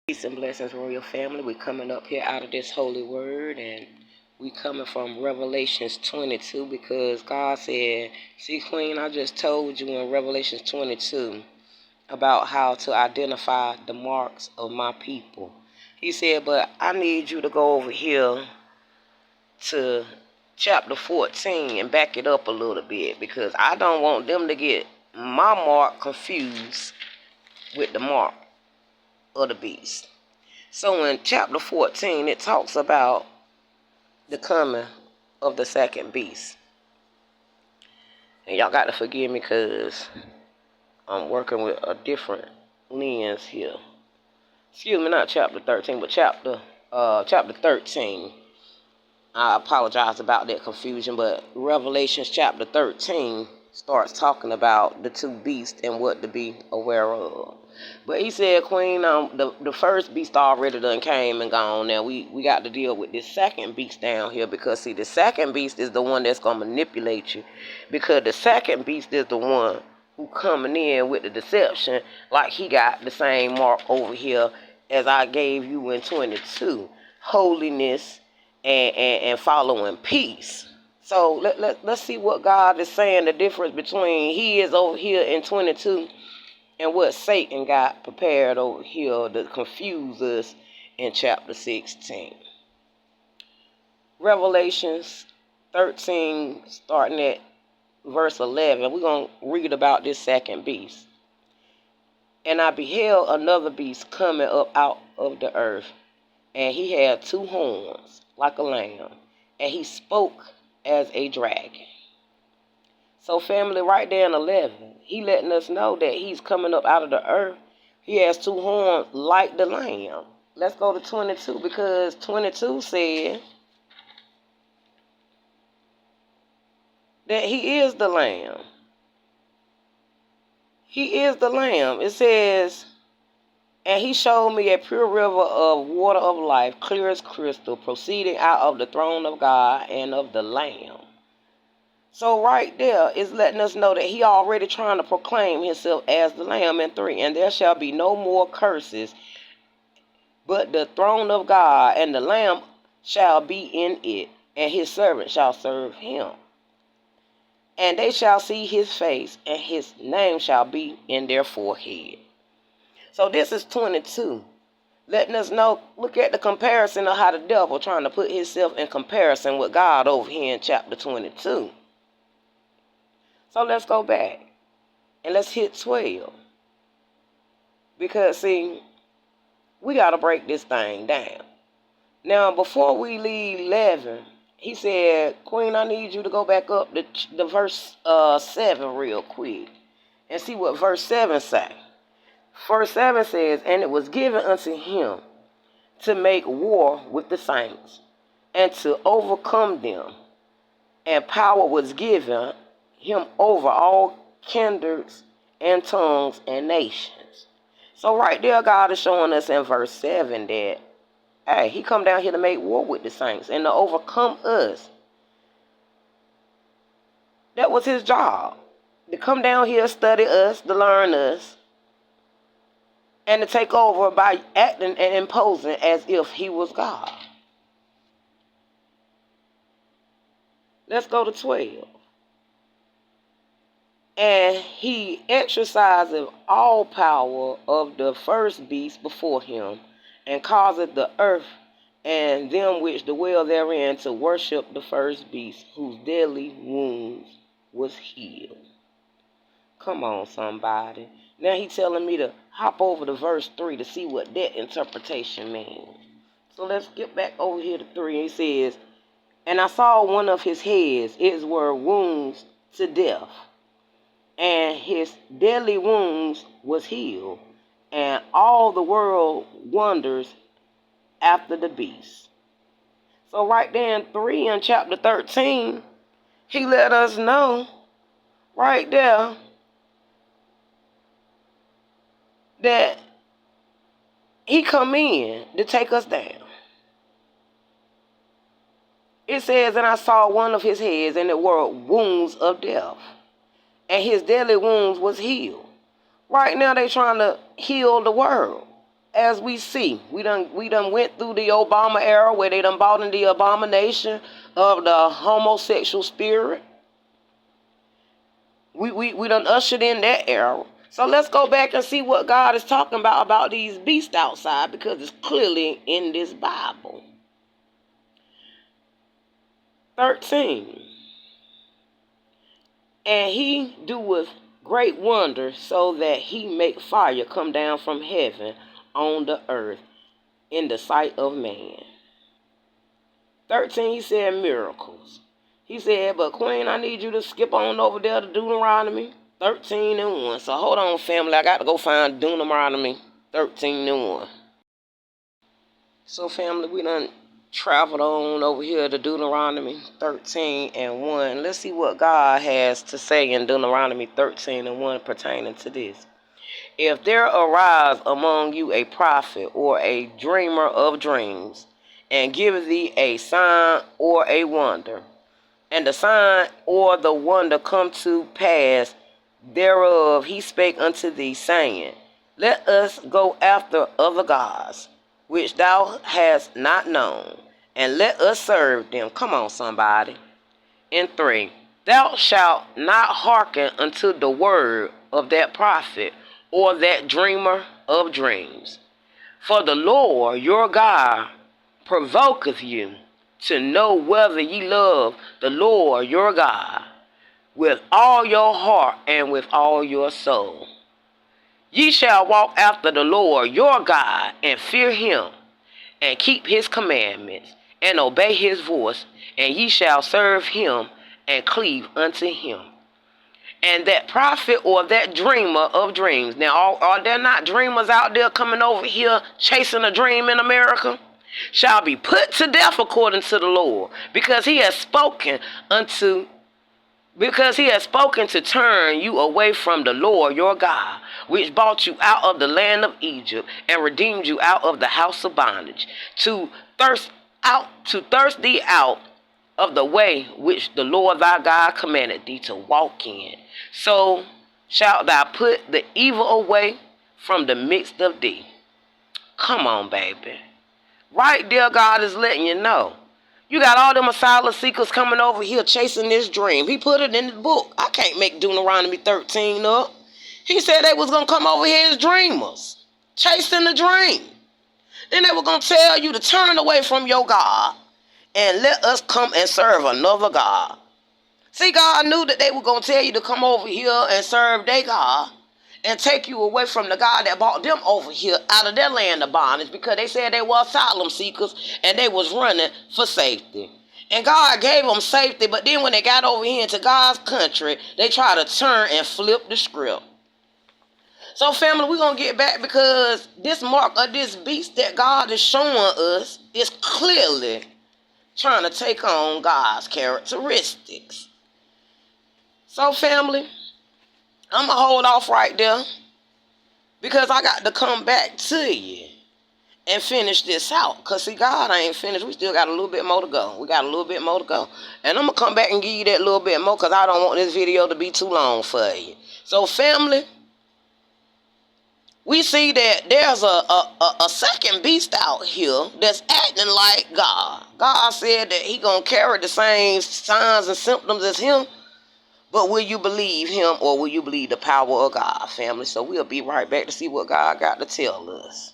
Peace and blessings, royal family. We coming up here out of this holy word, and we coming from Revelations 22 because God said, see, Queen, I just told you in Revelations 22 about how to identify the marks of my people. He said, but I need you to go over here to chapter 14 and back it up a little bit because I don't want them to get my mark confused with the mark of the beast. So in chapter 14, it talks about the coming of the second beast. And y'all got to forgive me because I'm working with a different lens here. Excuse me, not chapter 13, but chapter 13. I apologize about that confusion, but Revelations chapter 13 starts talking about the two beasts and what to be aware of. But he said, Queen, the first beast already done came and gone. Now we got to deal with this second beast down here because, see, the second beast is the one that's going to manipulate you, because the second beast is the one who coming in with the deception, like he got the same mark over here as I gave you in 22, holiness and following peace. So let's see what God is saying, the difference between he is over here in 22 and what Satan got prepared over here to confuse us in chapter 16. Revelations 13, starting at verse 11, we're going to read about this second beast. And I beheld another beast coming up out of the earth, and he had two horns like a lamb, and he spoke as a dragon. So family, right there in 11, he letting us know that he's coming up out of the earth. He has two horns like the lamb. Let's go to 22 because 22 said that he is the lamb. He is the lamb. It says, and he showed me a pure river of water of life, clear as crystal, proceeding out of the throne of God and of the Lamb. So right there is letting us know that he already trying to proclaim himself as the Lamb in 3. And there shall be no more curses, but the throne of God and the Lamb shall be in it, and his servant shall serve him. And they shall see his face, and his name shall be in their forehead. So this is 22. Letting us know, look at the comparison of how the devil trying to put himself in comparison with God over here in chapter 22. So let's go back and let's hit 12. Because, see, we got to break this thing down. Now, before we leave 11, he said, Queen, I need you to go back up to the verse 7 real quick and see what verse 7 say. Verse 7 says, and it was given unto him to make war with the saints and to overcome them. And power was given him over all kindreds and tongues and nations. So right there, God is showing us in verse 7 that, hey, he come down here to make war with the saints and to overcome us. That was his job. To come down here, study us, to learn us, and to take over by acting and imposing as if he was God. Let's go to 12. And he exerciseth all power of the first beast before him, and causeth the earth and them which dwell therein to worship the first beast, whose deadly wounds was healed. Come on, somebody. Now he's telling me to hop over to verse 3 to see what that interpretation means. So let's get back over here to 3. He says, and I saw one of his heads, it were wounds to death, and his deadly wounds was healed, and all the world wonders after the beast. So right there in 3 in chapter 13, he let us know right there that he come in to take us down. It says, and I saw one of his heads, and it were wounds of death, and his deadly wounds was healed. Right now they trying to heal the world. as we see, we done went through the Obama era where they done bought in the abomination of the homosexual spirit. We done ushered in that era. So let's go back and see what God is talking about these beasts outside, because it's clearly in this Bible. 13. And he doeth great wonders, so that he make fire come down from heaven on the earth in the sight of man. 13, he said miracles. He said, but Queen, I need you to skip on over there to Deuteronomy 13:1. So hold on, family. I got to go find Deuteronomy 13:1. So, family, we done traveled on over here to Deuteronomy 13:1. Let's see what God has to say in Deuteronomy 13:1 pertaining to this. If there arise among you a prophet or a dreamer of dreams, and give thee a sign or a wonder, and the sign or the wonder come to pass thereof, he spake unto thee, saying, let us go after other gods, which thou hast not known, and let us serve them. Come on, somebody. And 3, thou shalt not hearken unto the word of that prophet or that dreamer of dreams. For the Lord your God provoketh you to know whether ye love the Lord your God with all your heart and with all your soul. Ye shall walk after the Lord your God, and fear him, and keep his commandments, and obey his voice, and ye shall serve him, and cleave unto him. And that prophet or that dreamer of dreams. Now, are there not dreamers out there coming over here chasing a dream in America? Shall be put to death according to the Lord, because he has spoken to turn you away from the Lord your God, which brought you out of the land of Egypt, and redeemed you out of the house of bondage, to thirst thee out of the way which the Lord thy God commanded thee to walk in. So shalt thou put the evil away from the midst of thee. Come on, baby. Right there, God is letting you know. You got all them asylum seekers coming over here chasing this dream. He put it in the book. I can't make Deuteronomy 13 up. He said they was going to come over here as dreamers, chasing the dream. Then they were going to tell you to turn away from your God and let us come and serve another God. See, God knew that they were going to tell you to come over here and serve their God and take you away from the God that brought them over here out of their land of bondage, because they said they were asylum seekers and they was running for safety. And God gave them safety, but then when they got over here into God's country, they tried to turn and flip the script. So, family, we're going to get back, because this mark of this beast that God is showing us is clearly trying to take on God's characteristics. So, family, I'm going to hold off right there, because I got to come back to you and finish this out. Because, see, God ain't finished. We still got a little bit more to go. We got a little bit more to go. And I'm going to come back and give you that little bit more, because I don't want this video to be too long for you. So, family, we see that there's a second beast out here that's acting like God. God said that he going to carry the same signs and symptoms as him. But will you believe him, or will you believe the power of God, family? So we'll be right back to see what God got to tell us.